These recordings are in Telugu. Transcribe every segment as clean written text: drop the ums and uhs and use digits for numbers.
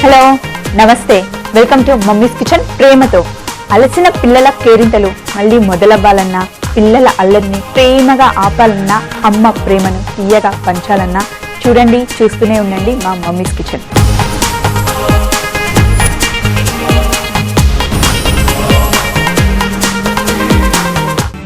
హలో నమస్తే, వెల్కమ్ టు మమ్మీస్ కిచెన్. ప్రేమతో అలసిన పిల్లల కేరింతలు మళ్ళీ మొదలవ్వాలన్నా, పిల్లల అల్లరిని ప్రేమగా ఆపాలన్నా, అమ్మ ప్రేమను తీయగా పంచాలన్నా చూడండి, చూస్తూనే ఉండండి మా మమ్మీస్ కిచెన్.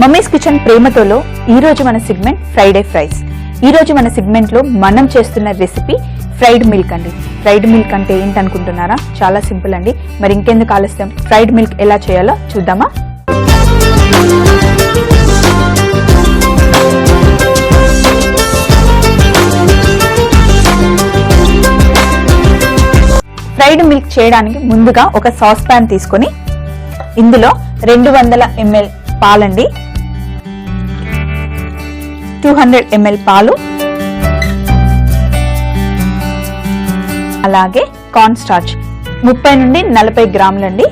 మమ్మీస్ కిచెన్ ప్రేమతోలో ఈరోజు మన సెగ్మెంట్ ఫ్రైడే ఫ్రైస్. ఈరోజు మన సెగ్మెంట్లో మనం చేస్తున్న రెసిపీ ఫ్రైడ్ మిల్క్ అండి. ఫ్రైడ్ మిల్క్ అంటే ఏంటనుకుంటున్నారా? చాలా సింపుల్ అండి. మరి ఇంకెందుకు ఆలస్యం, ఫ్రైడ్ మిల్క్ ఎలా చేయాలో చూద్దామా? ఫ్రైడ్ మిల్క్ చేయడానికి ముందుగా ఒక సాస్ పాన్ తీసుకొని ఇందులో 200 ml పాలండి, 200 ml పాలు, అలాగే కార్న్ స్టార్చ్ 30 నుండి 40 గ్రాములండి.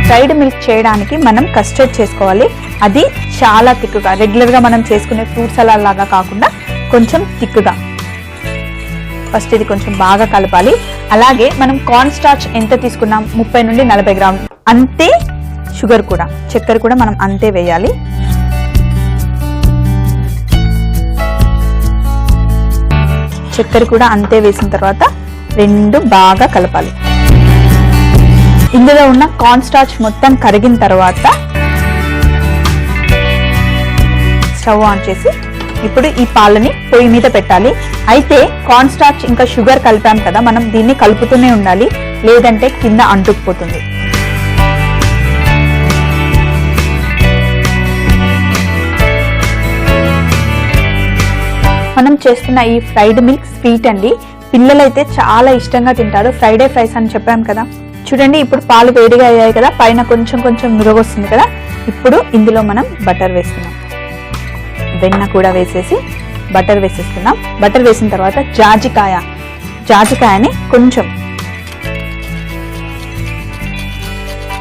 ఫ్రైడ్ మిల్క్ చేయడానికి మనం కస్టర్డ్ చేసుకోవాలి. అది చాలా తిక్కుగా, రెగ్యులర్ గా మనం చేసుకునే ఫ్రూట్ సలాడ్ లాగా కాకుండా కొంచెం తిక్కుగా. ఫస్ట్ ఇది కొంచెం బాగా కలపాలి. అలాగే మనం కార్న్ స్టార్చ్ ఎంత తీసుకున్నాం, 30 నుండి 40 గ్రాములు, అంతే షుగర్ కూడా, చక్కెర కూడా మనం అంతే వేయాలి. చక్కెర కూడా అంతే వేసిన తర్వాత రెండు బాగా కలపాలి. ఇందులో ఉన్న కార్న్ స్టార్చ్ మొత్తం కరిగిన తర్వాత స్టవ్ ఆన్ చేసి ఇప్పుడు ఈ పాలని పొయ్యి మీద పెట్టాలి. అయితే కార్న్ స్టార్చ్ ఇంకా షుగర్ కలిపాం కదా, మనం దీన్ని కలుపుతూనే ఉండాలి, లేదంటే కింద అంటుకుపోతుంది. మనం చేస్తున్న ఈ ఫ్రైడ్ మిల్క్ స్వీట్ అండి. పిల్లలైతే చాలా ఇష్టంగా తింటారు. ఫ్రైడే ఫ్రైస్ అని చెప్పాం కదా. చూడండి, ఇప్పుడు పాలు వేడిగా అయ్యాయి కదా, పైన కొంచెం కొంచెం నురగొస్తుంది కదా. ఇప్పుడు ఇందులో మనం బటర్ వేస్తున్నాం, వెన్న కూడా వేసేసి బటర్ వేసేస్తున్నాం. బటర్ వేసిన తర్వాత జాజికాయని కొంచెం,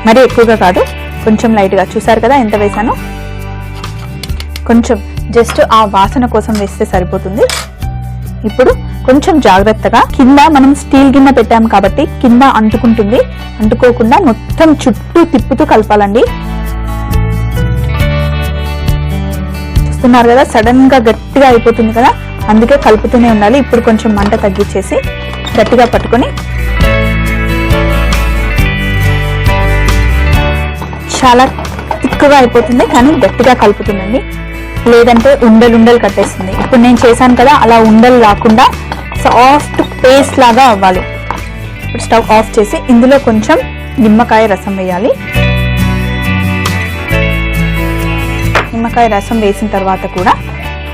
మరీ ఎక్కువగా కాదు, కొంచెం లైట్గా, చూసారు కదా ఎంత వేసాను, కొంచెం జస్ట్ ఆ వాసన కోసం వేస్తే సరిపోతుంది. ఇప్పుడు కొంచెం జాగ్రత్తగా, కింద మనం స్టీల్ గిన్నె పెట్టాం కాబట్టి కింద అంటుకుంటుంది, అంటుకోకుండా మొత్తం చుట్టూ తిప్పుతూ కలపాలండి. చూస్తున్నారు కదా, సడన్ గా గట్టిగా అయిపోతుంది కదా, అందుకే కలుపుతూనే ఉండాలి. ఇప్పుడు కొంచెం మంట తగ్గించేసి గట్టిగా పట్టుకొని, చాలా తిక్కుగా అయిపోతుంది కానీ గట్టిగా కలుపుతుందండి, లేదంటే ఉండలు కట్టేస్తుంది. ఇప్పుడు నేను చేశాను కదా, అలా ఉండలు రాకుండా సాఫ్ట్ పేస్ట్ లాగా అవ్వాలి. ఇప్పుడు స్టవ్ ఆఫ్ చేసి ఇందులో కొంచెం నిమ్మకాయ రసం వేయాలి. నిమ్మకాయ రసం వేసిన తర్వాత కూడా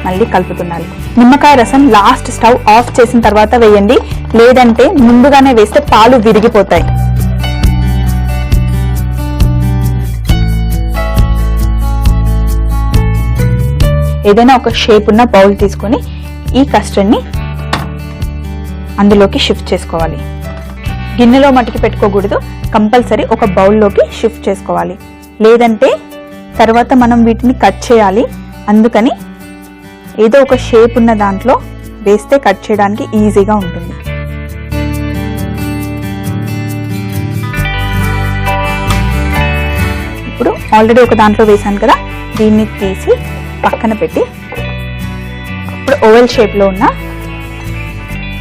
మళ్ళీ కలుపుతుండాలి. నిమ్మకాయ రసం లాస్ట్ స్టవ్ ఆఫ్ చేసిన తర్వాత వేయండి, లేదంటే ముందుగానే వేస్తే పాలు విరిగిపోతాయి. ఏదైనా ఒక షేప్ ఉన్న బౌల్ తీసుకొని ఈ కస్టర్డ్ని అందులోకి షిఫ్ట్ చేసుకోవాలి. గిన్నెలో మట్టికి పెట్టుకోకూడదు, కంపల్సరీ ఒక బౌల్లోకి షిఫ్ట్ చేసుకోవాలి, లేదంటే తర్వాత మనం వీటిని కట్ చేయాలి. అందుకని ఏదో ఒక షేప్ ఉన్న దాంట్లో వేస్తే కట్ చేయడానికి ఈజీగా ఉంటుంది. ఇప్పుడు ఆల్రెడీ ఒక దాంట్లో వేసాను కదా, దీన్ని తీసి పక్కన పెట్టి ఇప్పుడు ఓవెల్ షేప్లో ఉన్న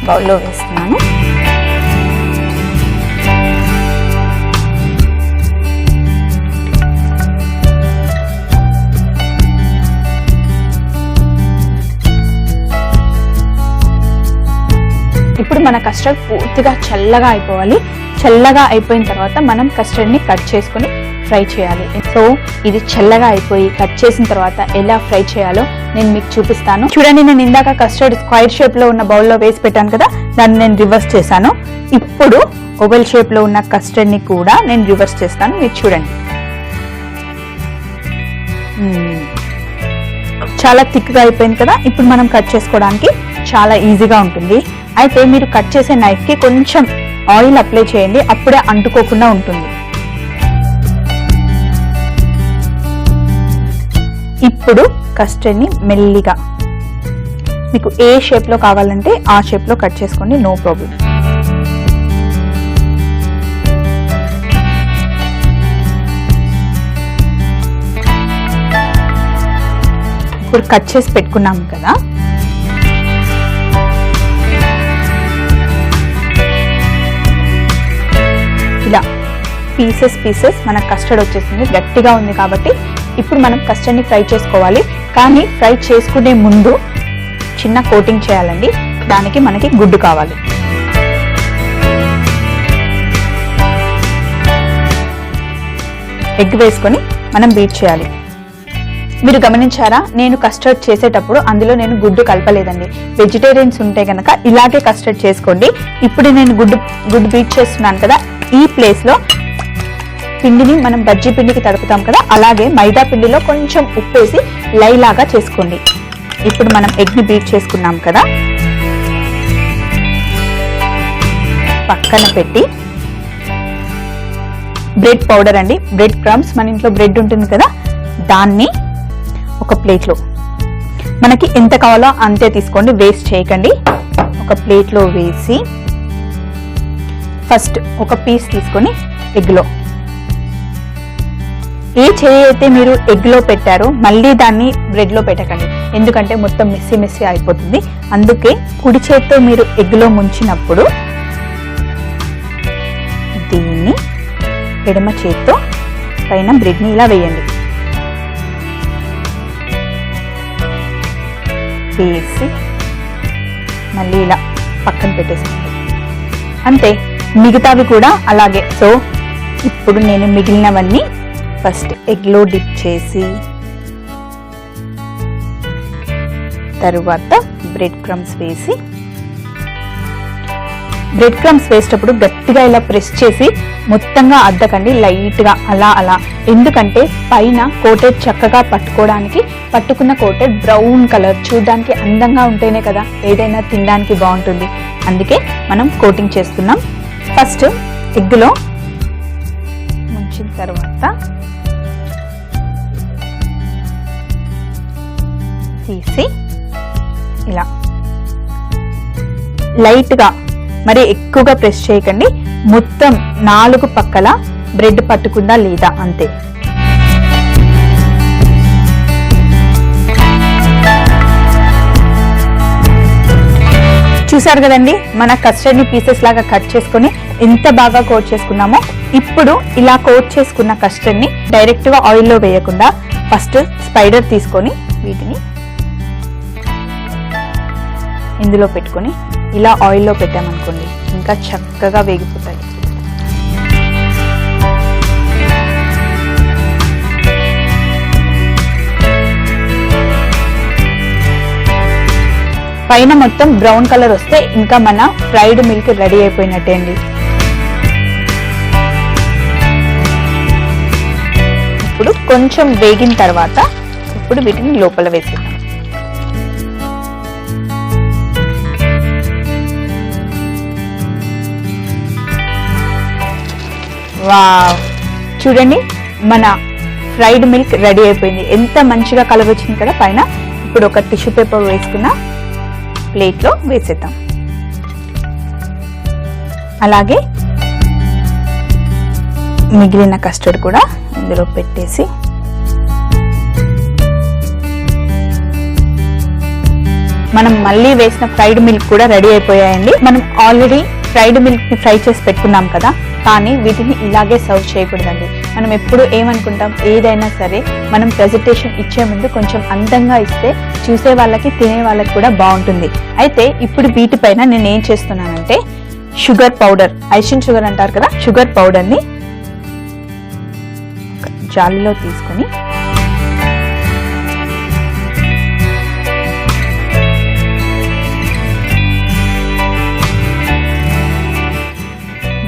బౌల్లో వేస్తున్నాను. ఇప్పుడు మన కస్టర్డ్ పూర్తిగా చల్లగా అయిపోవాలి. చల్లగా అయిపోయిన తర్వాత మనం కస్టర్డ్ని కట్ చేసుకుని ఫ్రై చేయాలి. సో ఇది చల్లగా అయిపోయి కట్ చేసిన తర్వాత ఎలా ఫ్రై చేయాలో నేను మీకు చూపిస్తాను. చూడండి, నేను ఇందాక కస్టర్డ్ స్క్వైర్ షేప్ లో ఉన్న బౌల్లో వేసి పెట్టాను కదా, దాన్ని నేను రివర్స్ చేశాను. ఇప్పుడు ఓవెల్ షేప్ లో ఉన్న కస్టర్డ్ ని కూడా నేను రివర్స్ చేస్తాను, మీరు చూడండి. చాలా థిక్గా అయిపోయింది కదా. ఇప్పుడు మనం కట్ చేసుకోవడానికి చాలా ఈజీగా ఉంటుంది. అయితే మీరు కట్ చేసే నైఫ్ కి కొంచెం ఆయిల్ అప్లై చేయండి, అప్పుడే అంటుకోకుండా ఉంటుంది. ఇప్పుడు కస్టర్డ్ ని మెల్లిగా మీకు ఏ షేప్లో కావాలంటే ఆ షేప్లో కట్ చేసుకోండి, నో ప్రాబ్లం. ఇప్పుడు కట్ చేసి పెట్టుకున్నాం కదా, ఇలా పీసెస్ మన కస్టర్డ్ వచ్చేసింది. గట్టిగా ఉంది కాబట్టి ఇప్పుడు మనం కస్టర్డ్ని ఫ్రై చేసుకోవాలి. కానీ ఫ్రై చేసుకునే ముందు చిన్న కోటింగ్ చేయాలండి. దానికి మనకి గుడ్డు కావాలి. ఎగ్ వేసుకొని మనం బీట్ చేయాలి. మీరు గమనించారా, నేను కస్టర్డ్ చేసేటప్పుడు అందులో నేను గుడ్డు కలపలేదండి. వెజిటేరియన్స్ ఉంటే కనుక ఇలాగే కస్టర్డ్ చేసుకోండి. ఇప్పుడు నేను గుడ్డు బీట్ చేస్తున్నాను కదా, ఈ ప్లేస్లో పిండిని మనం బజ్జీ పిండికి తడుపుతాం కదా, అలాగే మైదా పిండిలో కొంచెం ఉప్పేసి లైలాగా చేసుకోండి. ఇప్పుడు మనం ఎగ్ని బీట్ చేసుకున్నాం కదా, పక్కన పెట్టి బ్రెడ్ పౌడర్ అండి, బ్రెడ్ క్రమ్స్, మన ఇంట్లో బ్రెడ్ ఉంటుంది కదా, దాన్ని ఒక ప్లేట్లో మనకి ఎంత కావాలో అంతే తీసుకోండి, వేస్ట్ చేయకండి. ఒక ప్లేట్లో వేసి ఫస్ట్ ఒక పీస్ తీసుకొని ఎగ్లో, ఏ చేయి అయితే మీరు ఎగ్లో పెట్టారో మళ్ళీ దాన్ని బ్రెడ్లో పెట్టకండి, ఎందుకంటే మొత్తం మెస్సీ అయిపోతుంది. అందుకే కుడి చేతితో మీరు ఎగ్లో ముంచినప్పుడు దీన్ని ఎడమ చేతితో పైన బ్రెడ్ని ఇలా వేయండి. వేసి మళ్ళీ ఇలా పక్కన పెట్టేసుకోండి. అంతే, మిగతావి కూడా అలాగే. సో ఇప్పుడు నేను మిగిలినవన్నీ ఫస్ట్ ఎగ్లో డిప్ చేసి తరువాత బ్రెడ్ క్రమ్స్ వేసి, బ్రెడ్ క్రమ్స్ వేసేటప్పుడు గట్టిగా ఇలా ప్రెస్ చేసి మొత్తంగా అద్దకండి, లైట్గా అలా. ఎందుకంటే పైన కోటెడ్ చక్కగా పట్టుకోవడానికి, పట్టుకున్న కోటెడ్ బ్రౌన్ కలర్ చూడడానికి అందంగా ఉంటేనే కదా ఏదైనా తినడానికి బాగుంటుంది. అందుకే మనం కోటింగ్ చేస్తున్నాం. ఫస్ట్ ఎగ్లో ముంచిన తర్వాత తీసి ఇలా లైట్గా, మరి ఎక్కువగా ప్రెస్ చేయకండి, మొత్తం 4 పక్కల బ్రెడ్ పట్టుకుందా లేదా అంతే. చూసారు కదండి, మన కస్టర్డ్ ని పీసెస్ లాగా కట్ చేసుకొని ఎంత బాగా కోట్ చేసుకున్నామో. ఇప్పుడు ఇలా కోట్ చేసుకున్న కస్టర్డ్ ని డైరెక్ట్ గా ఆయిల్లో వేయకుండా ఫస్ట్ స్పైడర్ తీసుకొని వీటిని ఇందులో పెట్టుకొని ఇలా ఆయిల్లో పెట్టామనుకోండి, ఇంకా చక్కగా వేగిపోతాయి. పైన మొత్తం బ్రౌన్ కలర్ వస్తే ఇంకా మన ఫ్రైడ్ మిల్క్ రెడీ అయిపోయినట్టే అండి. ఇప్పుడు కొంచెం వేగిన తర్వాత ఇప్పుడు వీటిని లోపల వేసేద్దాం. వావ్, చూడండి మన ఫ్రైడ్ మిల్క్ రెడీ అయిపోయింది. ఎంత మంచిగా కలర్ వచ్చింది కదా పైన. ఇప్పుడు ఒక టిష్యూ పేపర్ వేసుకున్న ప్లేట్లో వేసేద్దాం. అలాగే మిగిలిన కస్టర్డ్ కూడా ఇందులో పెట్టేసి మనం మళ్ళీ వేసిన ఫ్రైడ్ మిల్క్ కూడా రెడీ అయిపోయాయండి. మనం ఆల్రెడీ ఫ్రైడ్ మిల్క్ ని ఫ్రై చేసి పెట్టుకున్నాం కదా, కానీ వీటిని ఇలాగే సర్వ్ చేయకూడదండి. మనం ఎప్పుడు ఏమనుకుంటాం, ఏదైనా సరే మనం ప్రెజెంటేషన్ ఇచ్చే ముందు కొంచెం అందంగా ఇస్తే చూసే వాళ్ళకి తినే వాళ్ళకి కూడా బాగుంటుంది. అయితే ఇప్పుడు వీటిపైన నేను ఏం చేస్తున్నానంటే షుగర్ పౌడర్, ఐసిన్ షుగర్ అంటారు కదా, షుగర్ పౌడర్ని జాలీలో తీసుకొని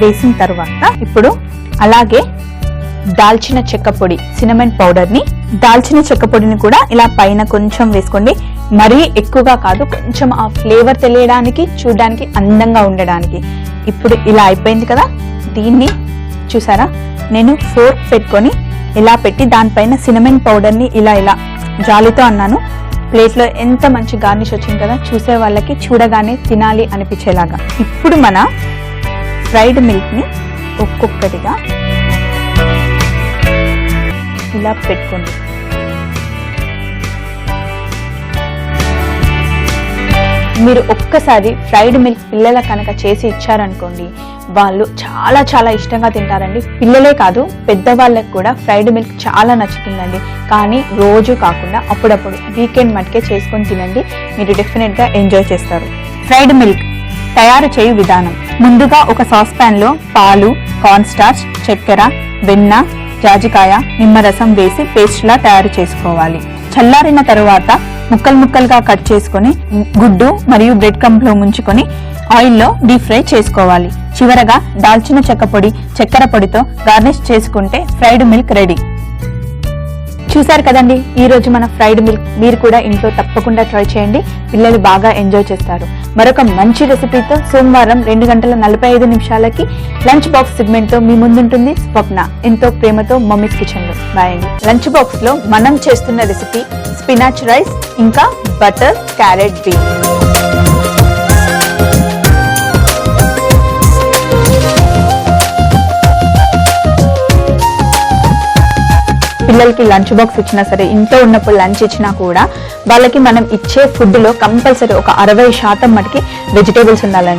వేసిన తర్వాత ఇప్పుడు అలాగే దాల్చిన చెక్క పొడి, సినమన్ పౌడర్ ని, దాల్చిన చెక్క పొడిని కూడా ఇలా పైన కొంచెం వేసుకోండి. మరీ ఎక్కువగా కాదు, కొంచెం ఆ ఫ్లేవర్ తెలియడానికి, చూడడానికి అందంగా ఉండడానికి. ఇప్పుడు ఇలా అయిపోయింది కదా, దీన్ని చూసారా, నేను ఫోర్క్ పెట్టుకొని ఇలా పెట్టి దానిపైన సినమన్ పౌడర్ ని ఇలా జాలితో అన్నాను ప్లేట్లో ఎంత మంచి గార్నిష్ వచ్చింది కదా, చూసే వాళ్ళకి చూడగానే తినాలి అనిపించేలాగా. ఇప్పుడు మన ఫ్రైడ్ మిల్క్ని ఒక్కొక్కటిగా ఇలా పెట్టుకోండి. మీరు ఒక్కసారి ఫ్రైడ్ మిల్క్ పిల్లల కనుక చేసి ఇచ్చారనుకోండి, వాళ్ళు చాలా చాలా ఇష్టంగా తింటారండి. పిల్లలే కాదు, పెద్దవాళ్ళకి కూడా ఫ్రైడ్ మిల్క్ చాలా నచ్చుతుందండి. కానీ రోజు కాకుండా అప్పుడప్పుడు వీకెండ్ మటుకే చేసుకొని తినండి, మీరు డెఫినెట్గా ఎంజాయ్ చేస్తారు. ఫ్రైడ్ మిల్క్ తయారు చేయు విధానం: ముందుగా ఒక సాస్ ప్యాన్ లో పాలు, కార్న్ స్టార్చ్, చక్కెర, వెన్న, జాజికాయ, నిమ్మరసం వేసి పేస్ట్ లా తయారు చేసుకోవాలి. చల్లారిన తరువాత ముక్కలు ముక్కలుగా కట్ చేసుకొని గుడ్డు మరియు బ్రెడ్ క్రంబ్ లో ముంచుకొని ఆయిల్లో డీప్ ఫ్రై చేసుకోవాలి. చివరగా దాల్చిన చెక్క పొడి, చక్కెర పొడితో గార్నిష్ చేసుకుంటే ఫ్రైడ్ మిల్క్ రెడీ. చూసారు కదండి, ఈ రోజు మన ఫ్రైడ్ మిల్క్. మీరు కూడా ఇంట్లో తప్పకుండా ట్రై చేయండి, పిల్లలు బాగా ఎంజాయ్ చేస్తారు. మరొక మంచి రెసిపీతో సోమవారం 2:45 లంచ్ బాక్స్ సెగ్మెంట్ తో మీ ముందుంటుంది స్వప్న, ఎంతో ప్రేమతో మమ్మీస్ కిచెన్ లో. బాయ్ అండి. లంచ్ బాక్స్ లో మనం చేస్తున్న రెసిపీ స్పినాచ్ రైస్ ఇంకా బటర్ క్యారెట్ బీన్. పిల్లలకి లంచ్ బాక్స్ ఇచ్చినా సరే, ఇంట్లో ఉన్నప్పుడు లంచ్ ఇచ్చినా కూడా వాళ్ళకి మనం ఇచ్చే ఫుడ్ లో కంపల్సరీ ఒక 60% మటుకి వెజిటేబుల్స్ ఉండాలండి.